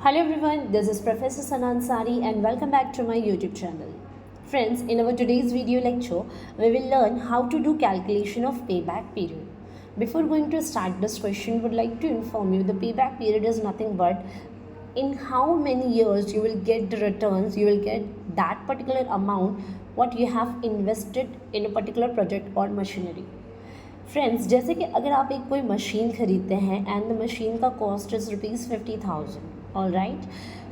Hello everyone, this is Professor Sanan Sari and welcome back to my YouTube channel. Friends, in our today's video lecture, we will learn how to do calculation of payback period. Before going to start this question, would like to inform you the payback period is nothing but in how many years you will get the returns, you will get that particular amount what you have invested in a particular project or machinery. Friends, जैसे कि अगर आप एक कोई machine ख़रीदते हैं and the machine का cost is ₹50,000, all right.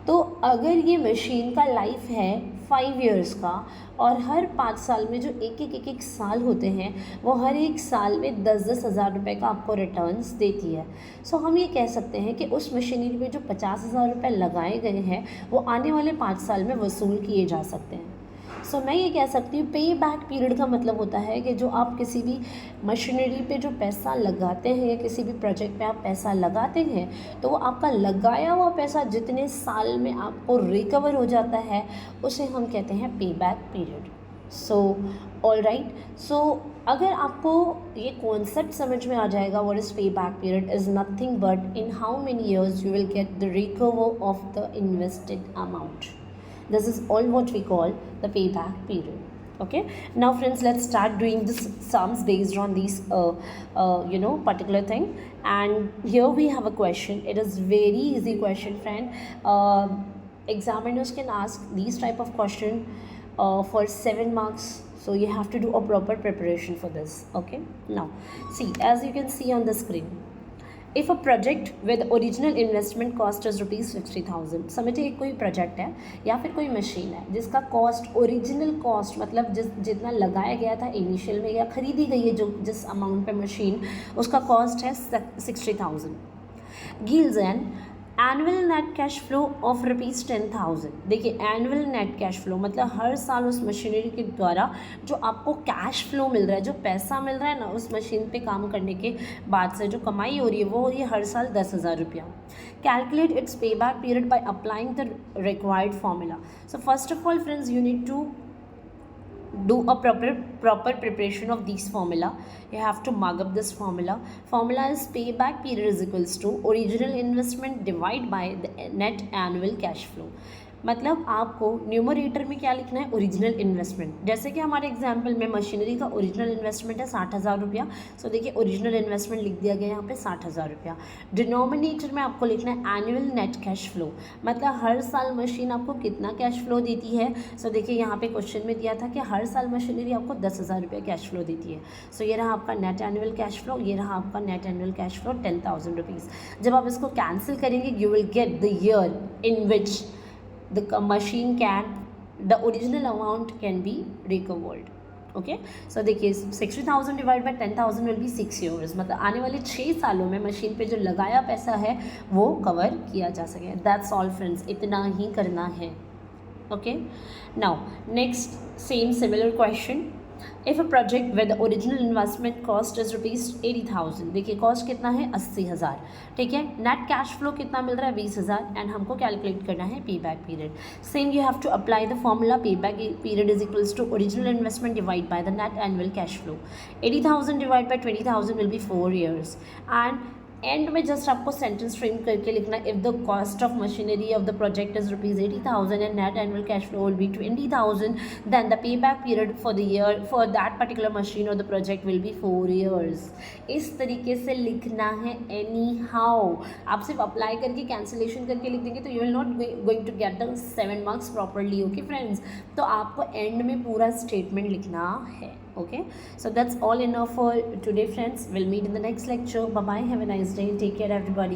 तो अगर ये मशीन का लाइफ है 5 इयर्स का और हर 5 साल में जो एक एक साल होते हैं वो हर एक साल में 10-10 हज़ार रुपये का आपको रिटर्न्स देती है। सो हम ये कह सकते हैं कि उस मशीनरी पे जो 50,000 रुपये लगाए गए हैं वो आने वाले 5 साल में वसूल किए जा सकते हैं। सो मैं ये कह सकती हूँ पे बैक पीरियड का मतलब होता है कि जो आप किसी भी मशीनरी पे जो पैसा लगाते हैं या किसी भी प्रोजेक्ट पे आप पैसा लगाते हैं तो वो आपका लगाया हुआ पैसा जितने साल में आपको रिकवर हो जाता है उसे हम कहते हैं pay back period. So all right, so अगर आपको ये कॉन्सेप्ट समझ में आ जाएगा what is pay back period is nothing but in how many years you will get the recover of the invested amount. This is all what we call the payback period. Okay, now friends, let's start doing this sums based on these particular thing. And here we have a question. It is very easy question, friend. Examiners can ask these type of question for 7 marks, so you have to do a proper preparation for this. Okay, now see, as you can see on the screen, if a project with original investment cost is ₹50,000. समझिए कोई project है या फिर कोई machine है जिसका cost original cost मतलब जितना लगाया गया था इनिशियल में या ख़रीदी गई है जो जिस अमाउंट पे मशीन उसका कॉस्ट है 60,000. Gills and annual net cash flow of ₹10,000. देखिए एनुअल नेट कैश फ्लो मतलब हर साल उस मशीनरी के द्वारा जो आपको कैश फ्लो मिल रहा है, जो पैसा मिल रहा है ना उस मशीन पे काम करने के बाद से जो कमाई हो रही है वो हो रही है हर साल 10,000 रुपया. Calculate its pay back period by applying the required formula. So first of all friends, you need to do a proper preparation of these formula. You have to mug up this formula. Formula is payback period is equals to original investment divided by the net annual cash flow. मतलब आपको numerator में क्या लिखना है, original investment. जैसे कि हमारे example में मशीनरी का ओरिजिनल इन्वेस्टमेंट है 60,000 रुपया. सो देखिए ओरिजिनल इन्वेस्टमेंट लिख दिया गया यहाँ पे 60,000 रुपया. डिनोमिनेटर में आपको लिखना है एनुअल नेट कैश फ्लो, मतलब हर साल मशीन आपको कितना कैश फ्लो देती है. सो देखिए यहाँ पे क्वेश्चन में दिया था कि हर साल मशीनरी आपको 10,000 रुपया कैश फ्लो देती है. सो ये रहा आपका नेट एनुअल कैश फ्लो, ये रहा आपका net annual cash flow 10,000 rupees. जब आप इसको कैंसिल करेंगे you will get the year in which the machine the original amount can be recovered. Okay, so देखिए 60,000 divide by 10,000 will be 6 years, मतलब आने वाले 6 सालों में मशीन पे जो लगाया पैसा है वो कवर किया जा सके. दैट्स ऑल फ्रेंड्स, इतना ही करना है. Okay, now next same similar question. If a project with original investment cost is ₹80,000. देखिए कॉस्ट कितना है 80,000, ठीक है. नेट कैश फ्लो कितना मिल रहा है 20,000 एंड हमको कैलकुलेट करना है pay back period. Same you have to apply the formula pay back period is equals to original investment divide by the net annual cash flow. 80,000 divide by 20,000 will be 4 years. And and में just आपको sentence frame करके लिखना if the cost of machinery of the project is ₹80,000 and net annual cash flow will be 20,000 then the pay back period for the year for that particular machine और the project will be 4 years. इस तरीके से लिखना है. Any how आप सिर्फ apply करके cancellation करके लिख देंगे तो you will not going to get the 7 marks properly. Okay friends, तो आपको एंड में पूरा स्टेटमेंट लिखना है. Okay, so that's all enough for today friends. We'll meet in the next lecture. Bye bye, have a nice day, take care everybody.